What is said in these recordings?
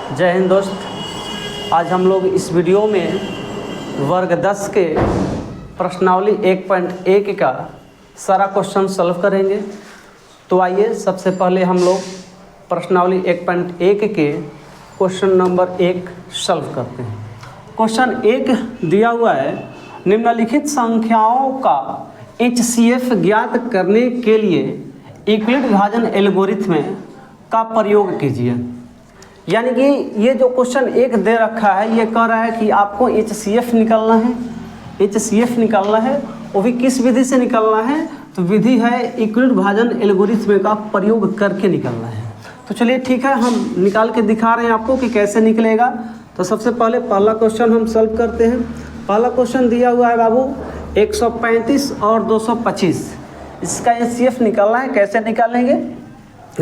जय हिंद दोस्त। आज हम लोग इस वीडियो में वर्ग 10 के प्रश्नावली 1.1 का सारा क्वेश्चन सॉल्व करेंगे। तो आइए सबसे पहले हम लोग प्रश्नावली 1.1 के क्वेश्चन नंबर 1 सॉल्व करते हैं। क्वेश्चन 1 दिया हुआ है, निम्नलिखित संख्याओं का HCF ज्ञात करने के लिए यूक्लिड विभाजन एल्गोरिथ्म का प्रयोग कीजिए। यानी कि ये जो क्वेश्चन 1 दे रखा है, ये कह रहा है कि आपको HCF निकालना है। HCF निकालना है, वो भी किस विधि से निकालना है? तो विधि है यूक्लिड विभाजन एल्गोरिथ्म का प्रयोग करके निकालना है। तो चलिए ठीक है, हम निकाल के दिखा रहे हैं आपको कि कैसे निकलेगा। तो सबसे पहले पहला क्वेश्चन हम सॉल्व करते हैं। पहला क्वेश्चन दिया हुआ है बाबू 135 और 225, इसका HCF निकालना है। कैसे निकालेंगे?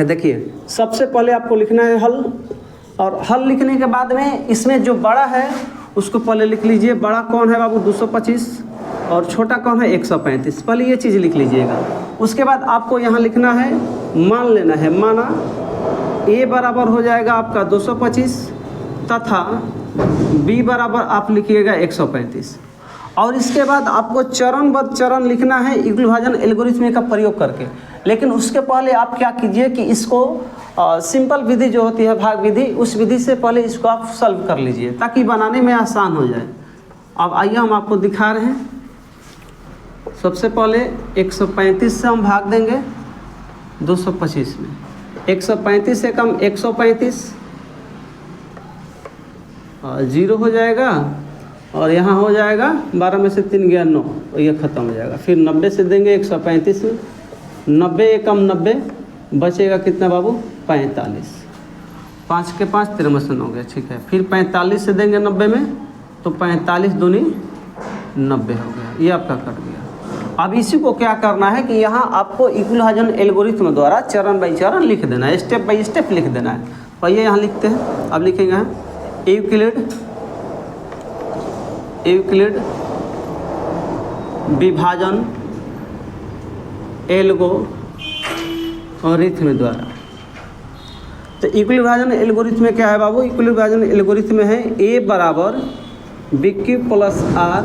देखिए, सबसे पहले आपको लिखना है हल, और हल लिखने के बाद में इसमें जो बड़ा है उसको पहले लिख लीजिए। बड़ा कौन है बाबू? 225, और छोटा कौन है? 135। पहले ये चीज़ लिख लीजिएगा। उसके बाद आपको यहाँ लिखना है, मान लेना है, माना A बराबर हो जाएगा आपका 225 तथा B बराबर आप लिखिएगा 135। और इसके बाद आपको चरणबद्ध चरण लिखना है यूक्लिड विभाजन एल्गोरिथ्म का प्रयोग करके। लेकिन उसके पहले आप क्या कीजिए कि इसको सिंपल विधि जो होती है भाग विधि, उस विधि से पहले इसको आप सॉल्व कर लीजिए ताकि बनाने में आसान हो जाए। अब आइए हम आपको दिखा रहे हैं। सबसे पहले 135 से हम भाग देंगे 225 में। 135 से कम 135, 0 हो जाएगा, और यहाँ हो जाएगा 12 में से 3 गया 9, और ये ख़त्म हो जाएगा। फिर 90 से देंगे 135 में, 90 कम 90 बचेगा कितना बाबू? 45। 5 के 5 53 हो गया, ठीक है। फिर 45 से देंगे 90 में, तो 45 दूनी 90 हो गया, ये आपका कट गया। अब इसी को क्या करना है कि यहाँ आपको यूक्लिड विभाजन एल्गोरिथ्म द्वारा चरण बाई चरण लिख देना है, स्टेप बाई स्टेप लिख देना है। तो ये यहाँ लिखते हैं। अब लिखेंगे यूक्लिड विभाजन एल्गोरिथ्म द्वारा। तो यूक्लिड विभाजन एल्गोरिथ्म में क्या है बाबू? यूक्लिड विभाजन एल्गोरिथ्म में है A बराबर BQ प्लस R,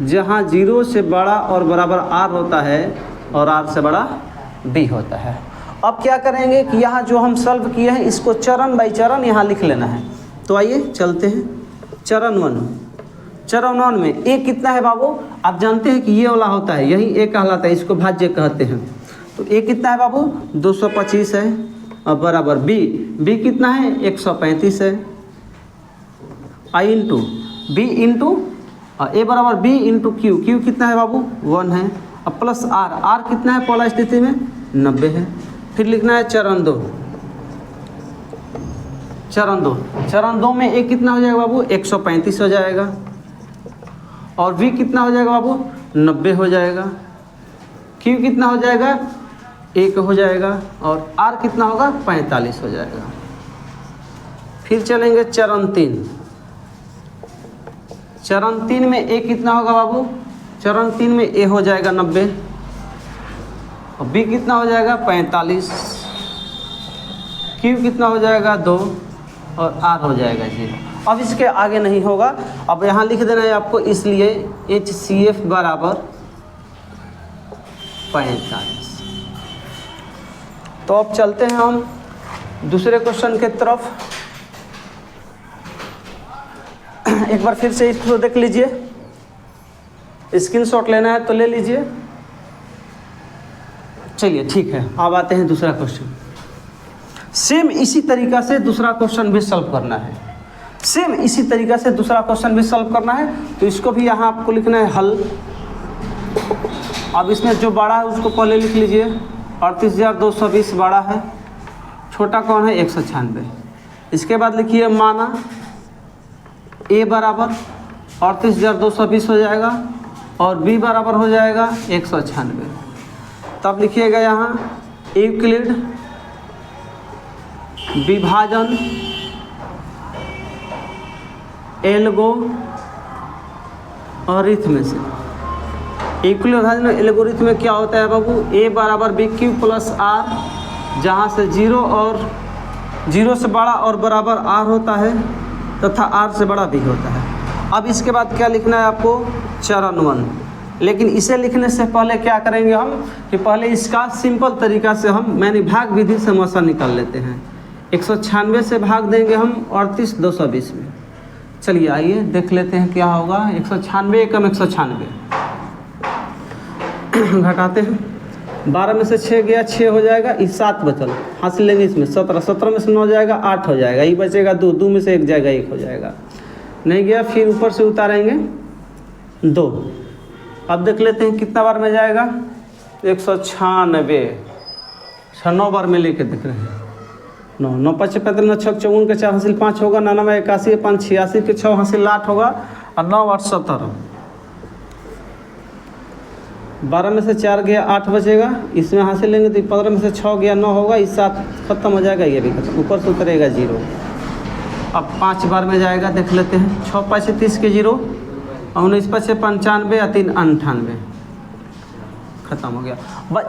जहाँ 0 से बड़ा और बराबर R होता है और R से बड़ा B होता है। अब क्या करेंगे कि यहाँ जो हम सॉल्व किए हैं इसको चरण बाई चरण यहाँ लिख लेना है। तो आइए चलते हैं। चरण 1 में A कितना है बाबू? आप जानते हैं कि ये वाला होता है, यही A कहलाता है, इसको भाज्य कहते हैं। तो A कितना है बाबू? 225 है, और बराबर B कितना है? 135 है। I into B into A बराबर B इंटू Q कितना है बाबू? 1 है, और प्लस R कितना है पहला स्थिति में? 90 है। फिर लिखना है चरण 2 में A कितना हो जाएगा बाबू? 135 हो जाएगा, और V कितना हो जाएगा बाबू? 90 हो जाएगा। Q कितना हो जाएगा? 1 हो जाएगा, और R कितना होगा? 45 हो जाएगा। फिर चलेंगे चरण 3 में A कितना होगा बाबू? चरण 3 में A हो जाएगा 90, और B कितना हो जाएगा? 45। Q कितना हो जाएगा? 2, और R हो जाएगा 0। अब इसके आगे नहीं होगा। अब यहाँ लिख देना है आपको, इसलिए HCF बराबर 45। तो अब चलते हैं हम दूसरे क्वेश्चन के तरफ। एक बार फिर से इसको देख लीजिए, स्क्रीनशॉट लेना है तो ले लीजिए। चलिए ठीक है, अब आते हैं दूसरा क्वेश्चन। सेम इसी तरीका से दूसरा क्वेश्चन भी सॉल्व करना है। तो इसको भी यहाँ आपको लिखना है हल। अब इसमें जो बड़ा है उसको पहले लिख लीजिए। 38,220 बड़ा है, छोटा कौन है? 196। इसके बाद लिखिए माना A बराबर 38,220 हो जाएगा, और B बराबर हो जाएगा 196। तब लिखिएगा यहाँ यूक्लिड विभाजन एल्गोरिथ्म से। यूक्लिड विभाजन एल्गोरिथ्म में क्या होता है बाबू? A बराबर BQ प्लस R, जहाँ से 0 और 0 से बड़ा और बराबर r होता है तथा r से बड़ा b होता है। अब इसके बाद क्या लिखना है आपको, चरण 1। लेकिन इसे लिखने से पहले क्या करेंगे हम कि पहले इसका सिंपल तरीका से हम मैंने भाग विधि से मौसा निकाल लेते हैं। 196 से भाग देंगे हम 38,220 में। चलिए आइए देख लेते हैं क्या होगा। 196 कम 196 घटाते हैं, 12 में से 6 गया 6 हो जाएगा, इस 7 बचल हासिल लेंगे इसमें 17, 17 में से 9 जाएगा 8 हो जाएगा, ये बचेगा 2, 2 में से 1 जाएगा 1 हो जाएगा, नहीं गया फिर ऊपर से उतारेंगे 2। अब देख लेते हैं कितना बार में जाएगा, 196 9 बार में लेके देख रहे हैं। 9 9 5 35 9 6 54 के 4 हासिल 5 होगा, 99 81 5 86 के 6 हासिल 8 होगा और 9 8 17। 12 में से 4 गया 8 बचेगा, इसमें हासिल लेंगे तो 15 में से 6 गया 9 होगा, इस 7 खत्म हो जाएगा, ये भी खत्म, ऊपर से उतरेगा 0। अब 5 बार में जाएगा देख लेते हैं। 6 5 30 के 0 और 19 5 95 और 3 98 खत्म हो गया।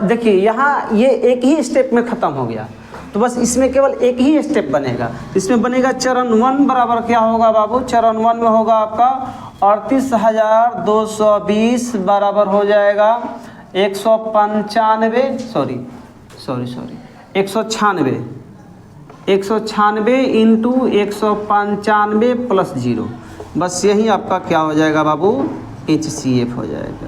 देखिए यहाँ ये एक ही स्टेप में ख़त्म हो गया, तो बस इसमें केवल एक ही स्टेप बनेगा। इसमें बनेगा चरण 1 बराबर क्या होगा बाबू, चरण 1 में होगा आपका 38,220 बराबर हो जाएगा 196 इंटू 195 प्लस 0, बस यही आपका क्या हो जाएगा बाबू, HCF हो जाएगा।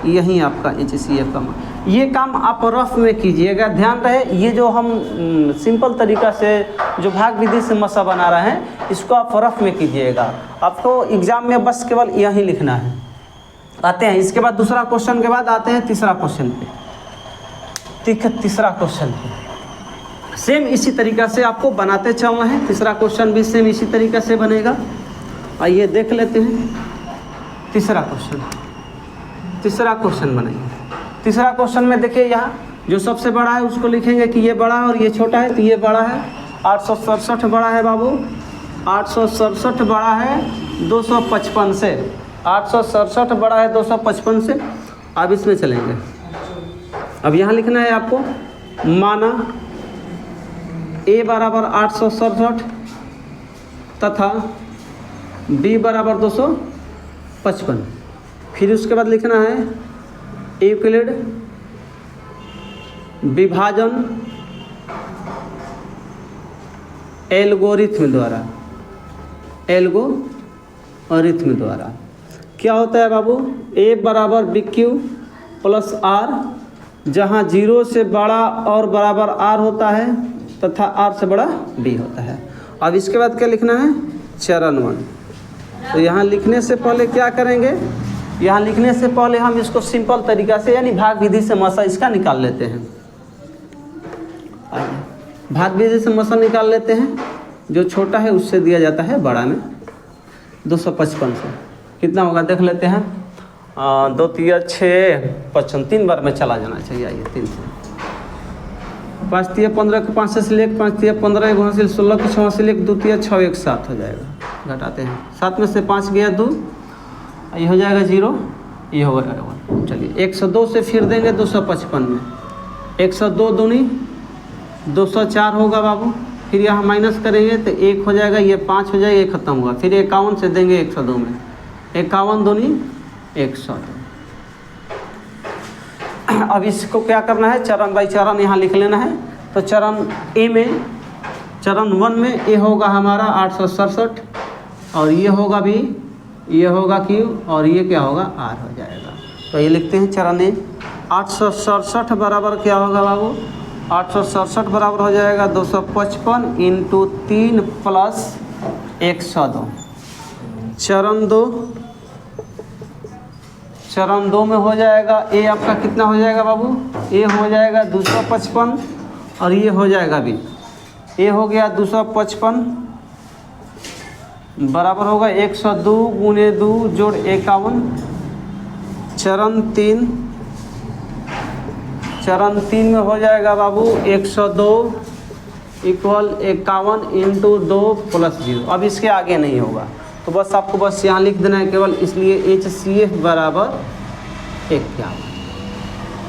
यही आपका HCF का ये काम आप रफ में कीजिएगा। ध्यान रहे ये जो हम सिंपल तरीका से जो भाग विधि से मसा बना रहे हैं इसको आप रफ में कीजिएगा। आपको एग्जाम में बस केवल यही लिखना है। आते हैं इसके बाद दूसरा क्वेश्चन के बाद आते हैं तीसरा क्वेश्चन पे। तीसरा क्वेश्चन पे सेम इसी तरीका से आपको बनाते चलना है। तीसरा क्वेश्चन भी सेम इसी तरीका से बनेगा। आइए देख लेते हैं तीसरा क्वेश्चन बनाइए। तीसरा क्वेश्चन में देखिए यहाँ जो सबसे बड़ा है उसको लिखेंगे कि ये बड़ा है और ये छोटा है, तो ये बड़ा है 867 बड़ा है बाबू, 867 बड़ा है 255 से, 867 बड़ा है 255 से। अब इसमें चलेंगे, अब यहाँ लिखना है आपको, माना A बराबर 867 तथा B बराबर 255। फिर उसके बाद लिखना है यूक्लिड विभाजन एल्गोरिथम द्वारा क्या होता है बाबू, A बराबर BQ प्लस R, जहाँ 0 से बड़ा और बराबर R होता है तथा R से बड़ा B होता है। अब इसके बाद क्या लिखना है, चरण 1। तो यहाँ लिखने से पहले क्या करेंगे, यहाँ लिखने से पहले हम इसको सिंपल तरीका से यानी भाग विधि से मसा इसका निकाल लेते हैं। भाग विधि से मसा निकाल लेते हैं, जो छोटा है उससे दिया जाता है बड़ा में, 255 से कितना होगा देख लेते हैं। 2 3 6 55, 3 बार में चला जाना चाहिए। आइए 3 से 5 3 15 के 5 से लेकर 5 3 15 1 हासिल 16 के 6 हासिल 1 2 3 6 1 7 हो जाएगा। घटाते हैं, 7 में से 5 गया 2, ये हो जाएगा 0, ये हो जाएगा 1। चलिए 102 से फिर देंगे 255 में, 102 दूनी 204 होगा बाबू। फिर यहाँ माइनस करेंगे तो 1 हो जाएगा, ये 5 हो जाएगा, ये खत्म होगा। फिर 51 से देंगे 102 में, 51 दूनी 102। अब इसको क्या करना है, चरण बाई चरण यहाँ लिख लेना है। तो चरण A में, चरण 1 में A होगा हमारा 867 और ये होगा B, ये होगा Q और ये क्या होगा R हो जाएगा। तो ये लिखते हैं चरण A 867 बराबर क्या होगा बाबू, 867 बराबर हो जाएगा 255 इंटू 3 प्लस 102। चरण 2 में हो जाएगा A आपका कितना हो जाएगा बाबू, A हो जाएगा 255 और ये हो जाएगा B। A हो गया 255 बराबर होगा 102 गुने 2 जोड़ 51। चरण 3 में हो जाएगा बाबू 102 इक्वल 51 इंटू 2 प्लस 0। अब इसके आगे नहीं होगा, तो बस आपको बस यहाँ लिख देना है केवल, इसलिए HCF बराबर 51,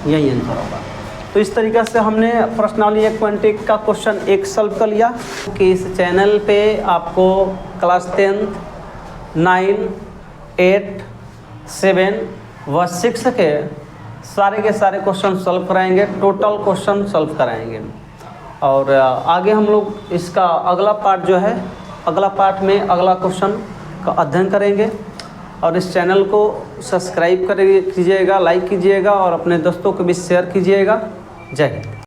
यही आंसर होगा। तो इस तरीके से हमने प्रश्नावली 1.1 का क्वेश्चन 1 सॉल्व कर लिया। कि इस चैनल पे आपको क्लास 10th, 9, 8, 7 व 6 के सारे क्वेश्चन सॉल्व कराएंगे, टोटल क्वेश्चन सॉल्व कराएंगे। और आगे हम लोग इसका अगला पार्ट जो है, अगला पार्ट में अगला क्वेश्चन का अध्ययन करेंगे। और इस चैनल को सब्सक्राइब कीजिएगा, लाइक कीजिएगा और अपने दोस्तों को भी शेयर कीजिएगा। जय हिंद।